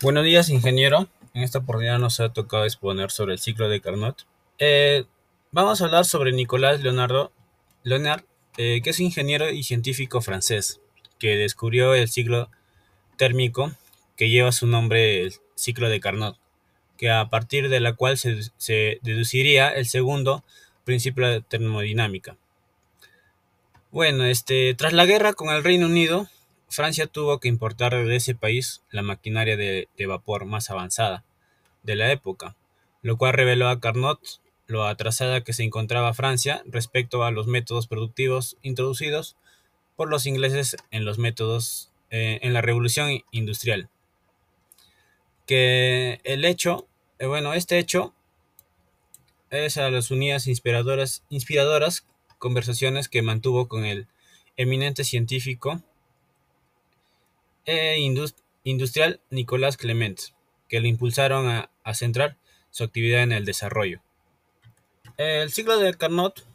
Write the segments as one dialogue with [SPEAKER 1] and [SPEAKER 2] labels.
[SPEAKER 1] Buenos días, ingeniero. En esta oportunidad nos ha tocado exponer sobre el ciclo de Carnot. Eh, Vamos a hablar sobre Nicolas Leonard, que es ingeniero y científico francés, que descubrió el ciclo térmico que lleva su nombre, el ciclo de Carnot, que a partir de la cual se deduciría el segundo principio de termodinámica. Bueno, tras la guerra con el Reino Unido, Francia tuvo que importar de ese país la maquinaria de vapor más avanzada de la época, lo cual reveló a Carnot lo atrasada que se encontraba Francia respecto a los métodos productivos introducidos por los ingleses en los métodos en la revolución industrial. Que el hecho, este hecho es a las unidas inspiradoras conversaciones que mantuvo con el eminente científico e industrial Nicolas Clement, que le impulsaron a centrar su actividad en el desarrollo. El ciclo de Carnot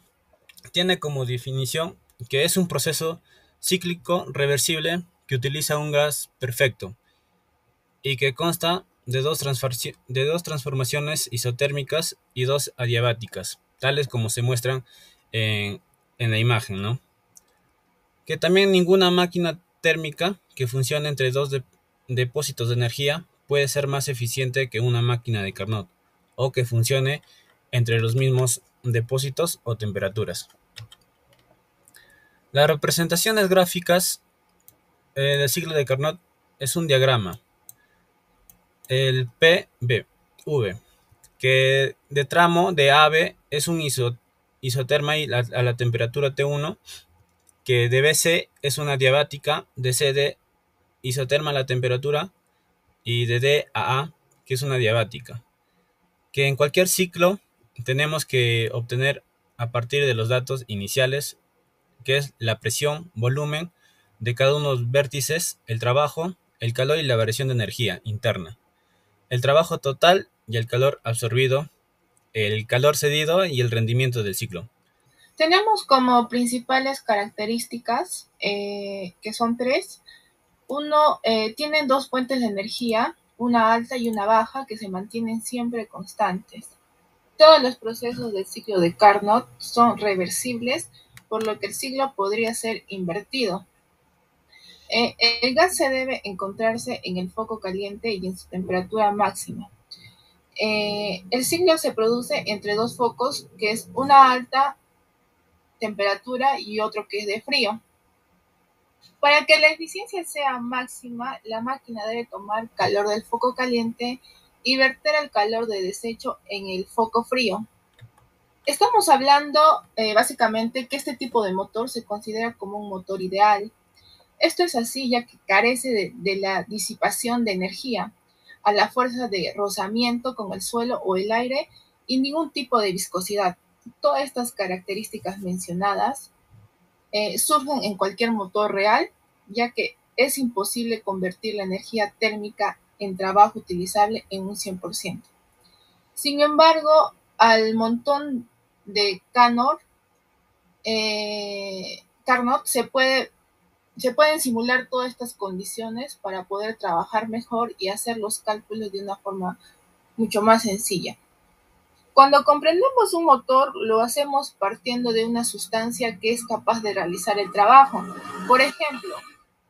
[SPEAKER 1] tiene como definición que es un proceso cíclico reversible que utiliza un gas perfecto y que consta de dos transformaciones isotérmicas y dos adiabáticas, tales como se muestran en, en la imagen, ¿no? Que también ninguna máquina térmica que funcione entre depósitos de energía puede ser más eficiente que una máquina de Carnot o que funcione entre los mismos depósitos o temperaturas. Las representaciones gráficas del ciclo de Carnot es un diagrama, el PV, que de tramo de AB es un isoterma a la temperatura T1, que de BC es una diabática, de CD isoterma a la temperatura y de D a A, que es una diabática. Que en cualquier ciclo tenemos que obtener a partir de los datos iniciales, que es la presión, volumen de cada uno de los vértices, el trabajo, el calor y la variación de energía interna, el trabajo total y el calor absorbido, el calor cedido y el rendimiento del ciclo.
[SPEAKER 2] Tenemos como principales características, que son tres. Uno, tienen dos fuentes de energía, una alta y una baja, que se mantienen siempre constantes. Todos los procesos del ciclo de Carnot son reversibles, por lo que el ciclo podría ser invertido. El gas se debe encontrarse en el foco caliente y en su temperatura máxima. El ciclo se produce entre dos focos, que es una alta temperatura y otro que es de frío. Para que la eficiencia sea máxima, la máquina debe tomar calor del foco caliente y verter el calor de desecho en el foco frío. Estamos hablando básicamente que este tipo de motor se considera como un motor ideal. Esto es así ya que carece de la disipación de energía, a la fuerza de rozamiento con el suelo o el aire y ningún tipo de viscosidad. Todas estas características mencionadas surgen en cualquier motor real, ya que es imposible convertir la energía térmica en trabajo utilizable en un 100%. Sin embargo, al montón de Carnot se pueden simular todas estas condiciones para poder trabajar mejor y hacer los cálculos de una forma mucho más sencilla. Cuando comprendemos un motor, lo hacemos partiendo de una sustancia que es capaz de realizar el trabajo. Por ejemplo,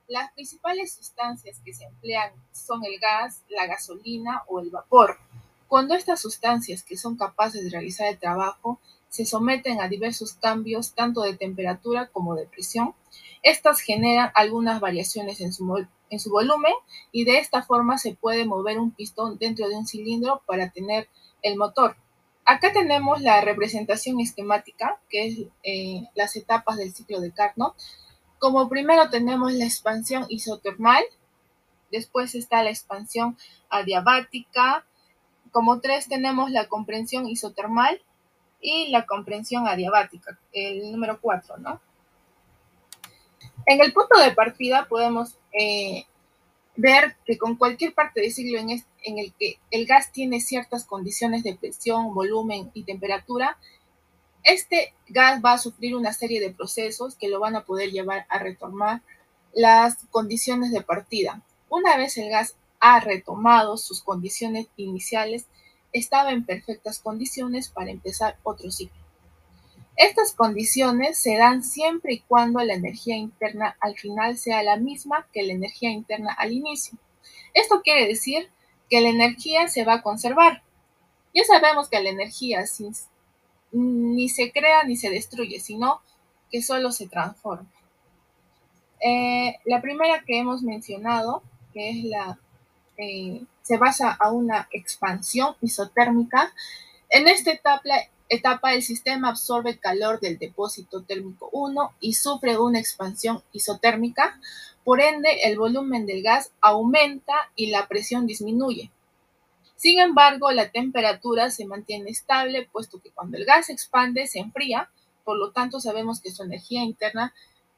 [SPEAKER 2] las principales sustancias que se emplean son el gas, la gasolina o el vapor. Cuando estas sustancias que son capaces de realizar el trabajo se someten a diversos cambios tanto de temperatura como de presión, estas generan algunas variaciones en su volumen y de esta forma se puede mover un pistón dentro de un cilindro para tener el motor. Acá tenemos la representación esquemática, que es las etapas del ciclo de Carnot. Como primero tenemos la expansión isotermal, después está la expansión adiabática, como tres tenemos la comprensión isotermal y la comprensión adiabática, el número 4, ¿no? En el punto de partida podemos ver que con cualquier parte del ciclo en el que el gas tiene ciertas condiciones de presión, volumen y temperatura, este gas va a sufrir una serie de procesos que lo van a poder llevar a retomar las condiciones de partida. Una vez el gas ha retomado sus condiciones iniciales, estaba en perfectas condiciones para empezar otro ciclo. Estas condiciones se dan siempre y cuando la energía interna al final sea la misma que la energía interna al inicio. Esto quiere decir que la energía se va a conservar. Ya sabemos que la energía ni se crea ni se destruye, sino que solo se transforma. La primera que hemos mencionado, que es se basa a una expansión isotérmica. En esta etapa el sistema absorbe calor del depósito térmico 1 y sufre una expansión isotérmica. Por ende, el volumen del gas aumenta y la presión disminuye. Sin embargo, la temperatura se mantiene estable, puesto que cuando el gas se expande se enfría, por lo tanto sabemos que su energía interna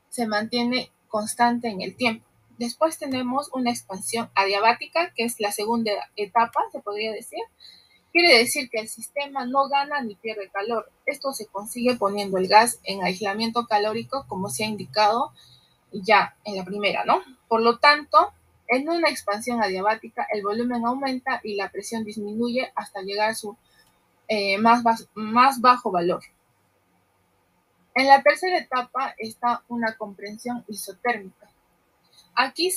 [SPEAKER 2] se mantiene constante en el tiempo. Después tenemos una expansión adiabática, que es la segunda etapa, se podría decir. Quiere decir que el sistema no gana ni pierde calor. Esto se consigue poniendo el gas en aislamiento calórico, como se ha indicado ya en la primera, ¿no? Por lo tanto, en una expansión adiabática, el volumen aumenta y la presión disminuye hasta llegar a su más bajo valor. En la tercera etapa está una compresión isotérmica. Aquí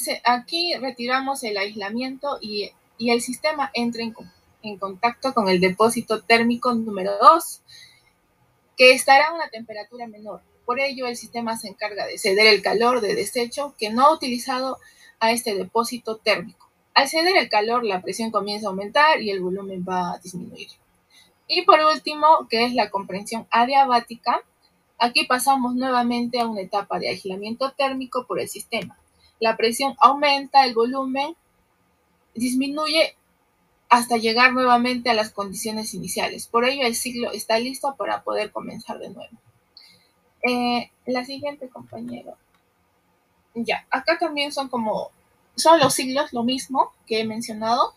[SPEAKER 2] retiramos el aislamiento y el sistema entra en contacto con el depósito térmico número 2, que estará a una temperatura menor. Por ello, el sistema se encarga de ceder el calor de desecho que no ha utilizado a este depósito térmico. Al ceder el calor, la presión comienza a aumentar y el volumen va a disminuir. Y por último, que es la compresión adiabática, aquí pasamos nuevamente a una etapa de aislamiento térmico por el sistema. La presión aumenta, el volumen disminuye hasta llegar nuevamente a las condiciones iniciales. Por ello, el ciclo está listo para poder comenzar de nuevo. La siguiente, compañero. Ya, acá también son los siglos, lo mismo que he mencionado.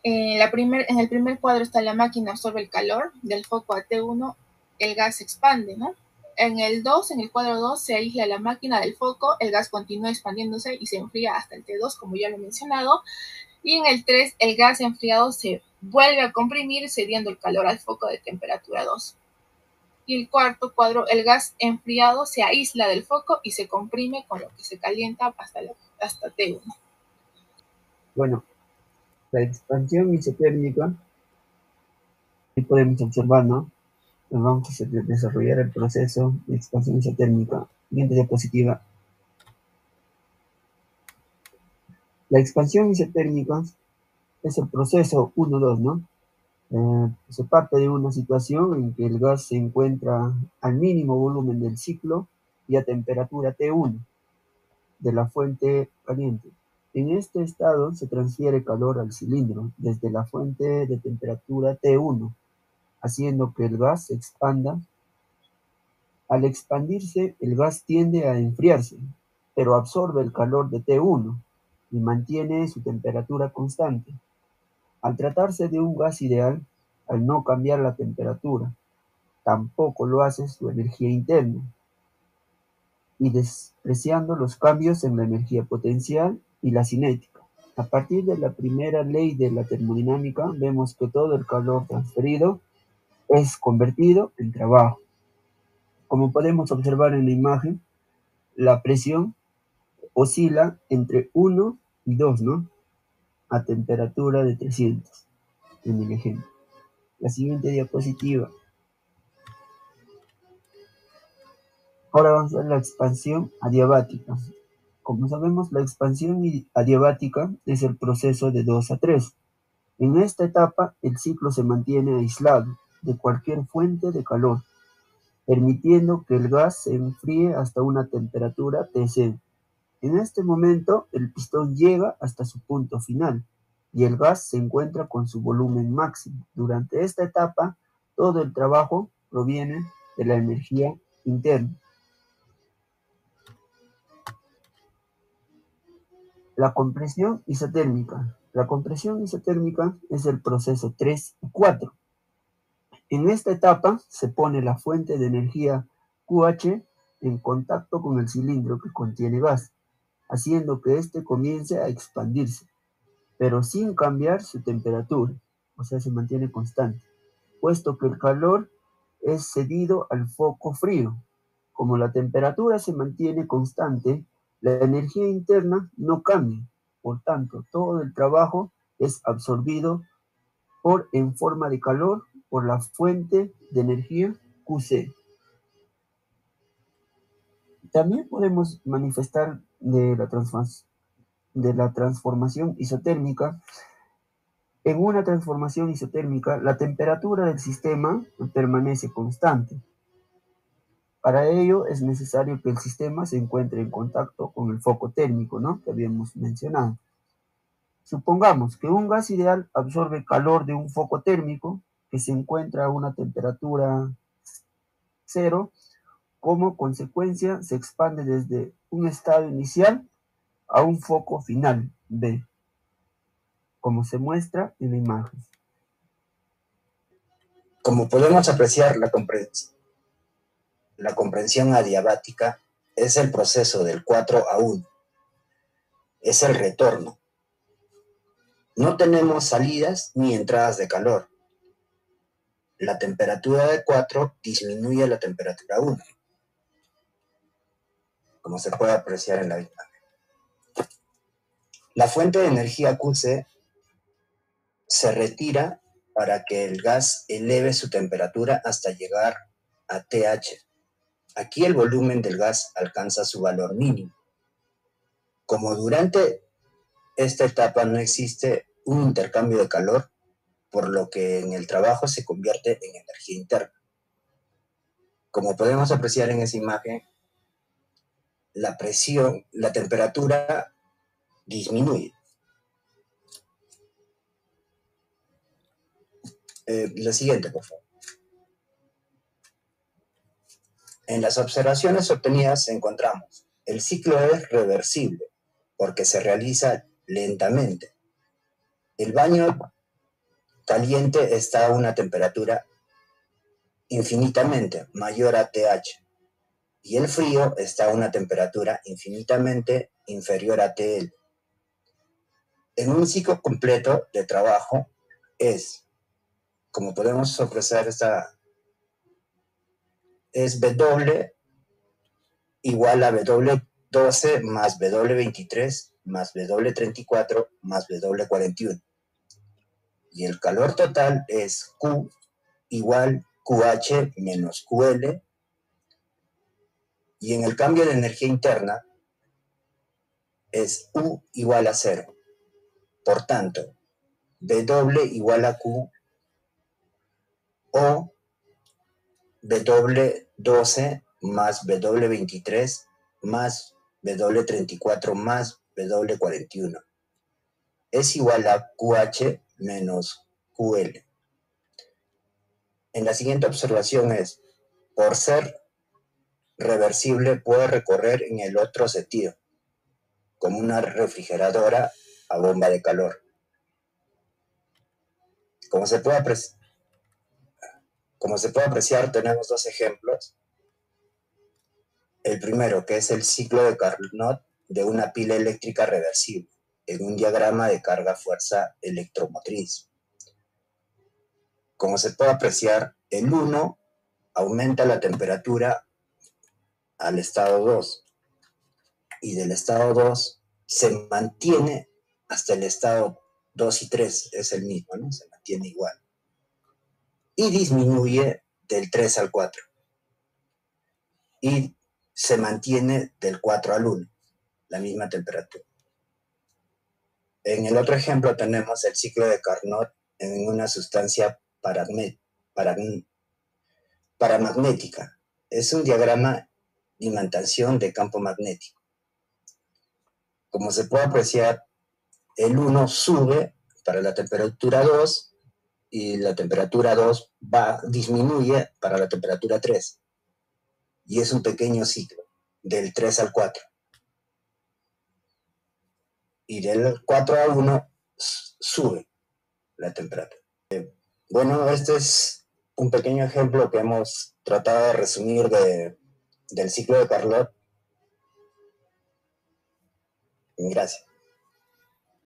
[SPEAKER 2] En el primer cuadro está la máquina absorbe el calor del foco a T1, el gas se expande, ¿no? En el cuadro 2, se aísla la máquina del foco, el gas continúa expandiéndose y se enfría hasta el T2, como ya lo he mencionado. Y en el 3, el gas enfriado se vuelve a comprimir, cediendo el calor al foco de temperatura 2. Y el cuarto cuadro, el gas enfriado se aísla del foco y se comprime, con lo que se calienta hasta T1.
[SPEAKER 3] Bueno, la expansión isotérmica, aquí podemos observar, ¿no? Vamos a desarrollar el proceso de expansión isotérmica. Siguiente diapositiva. La expansión isotérmica es el proceso 1-2, ¿no? Se parte de una situación en que el gas se encuentra al mínimo volumen del ciclo y a temperatura T1 de la fuente caliente. En este estado se transfiere calor al cilindro desde la fuente de temperatura T1, haciendo que el gas se expanda. Al expandirse, el gas tiende a enfriarse, pero absorbe el calor de T1 y mantiene su temperatura constante. Al tratarse de un gas ideal, al no cambiar la temperatura, tampoco lo hace su energía interna, y despreciando los cambios en la energía potencial y la cinética. A partir de la primera ley de la termodinámica, vemos que todo el calor transferido es convertido en trabajo. Como podemos observar en la imagen, la presión oscila entre 1 y 2, ¿no? A temperatura de 300, en el ejemplo. La siguiente diapositiva. Ahora vamos a ver la expansión adiabática. Como sabemos, la expansión adiabática es el proceso de 2 a 3. En esta etapa, el ciclo se mantiene aislado de cualquier fuente de calor, permitiendo que el gas se enfríe hasta una temperatura Tc. En este momento, el pistón llega hasta su punto final y el gas se encuentra con su volumen máximo. Durante esta etapa, todo el trabajo proviene de la energía interna. La compresión isotérmica. La compresión isotérmica es el proceso 3 y 4. En esta etapa se pone la fuente de energía QH en contacto con el cilindro que contiene gas, haciendo que éste comience a expandirse. pero sin cambiar su temperatura, o sea, se mantiene constante, puesto que el calor es cedido al foco frío. Como la temperatura se mantiene constante, la energía interna no cambia. Por tanto, todo el trabajo es absorbido en forma de calor por la fuente de energía QC. También podemos manifestar de la transformación isotérmica. En una transformación isotérmica, la temperatura del sistema permanece constante. Para ello es necesario que el sistema se encuentre en contacto con el foco térmico, ¿no?, que habíamos mencionado. Supongamos que un gas ideal absorbe calor de un foco térmico que se encuentra a una temperatura cero. Como consecuencia, se expande desde un estado inicial a un foco final, B, como se muestra en la imagen.
[SPEAKER 4] Como podemos apreciar, la comprensión adiabática es el proceso del 4 a 1. Es el retorno. No tenemos salidas ni entradas de calor. La temperatura de 4 disminuye la temperatura 1, como se puede apreciar en la imagen. La fuente de energía QC se retira para que el gas eleve su temperatura hasta llegar a TH. Aquí el volumen del gas alcanza su valor mínimo. Como durante esta etapa no existe un intercambio de calor, por lo que en el trabajo se convierte en energía interna. Como podemos apreciar en esa imagen, la presión, la temperatura disminuye. La siguiente, por favor. En las observaciones obtenidas encontramos: el ciclo es reversible porque se realiza lentamente. El baño caliente está a una temperatura infinitamente mayor a TH y el frío está a una temperatura infinitamente inferior a TL. En un ciclo completo de trabajo es, como podemos apreciar, es W igual a W12 más W23 más W34 más W41. Y el calor total es Q igual QH menos QL. Y en el cambio de energía interna es U igual a 0. Por tanto, W igual a Q o W12 más W23 más W34 más W41 es igual a QH menos QL. En la siguiente observación es: por ser reversible puede recorrer en el otro sentido, como una refrigeradora a bomba de calor. Como se puede apreciar, tenemos dos ejemplos. El primero, que es el ciclo de Carnot de una pila eléctrica reversible, en un diagrama de carga-fuerza electromotriz. Como se puede apreciar, el 1 aumenta la temperatura al estado 2, y del estado 2 se mantiene hasta el estado 2 y 3, es el mismo, ¿no? Se mantiene igual. Y disminuye del 3 al 4. Y se mantiene del 4 al 1, la misma temperatura. En el otro ejemplo tenemos el ciclo de Carnot en una sustancia paramagnética. Es un diagrama de imantación de campo magnético. Como se puede apreciar, el 1 sube para la temperatura 2 y la temperatura 2 disminuye para la temperatura 3. Y es un pequeño ciclo, del 3 al 4. Y del 4 a 1 sube la temperatura. Bueno, este es un pequeño ejemplo que hemos tratado de resumir del ciclo de Carnot. Gracias.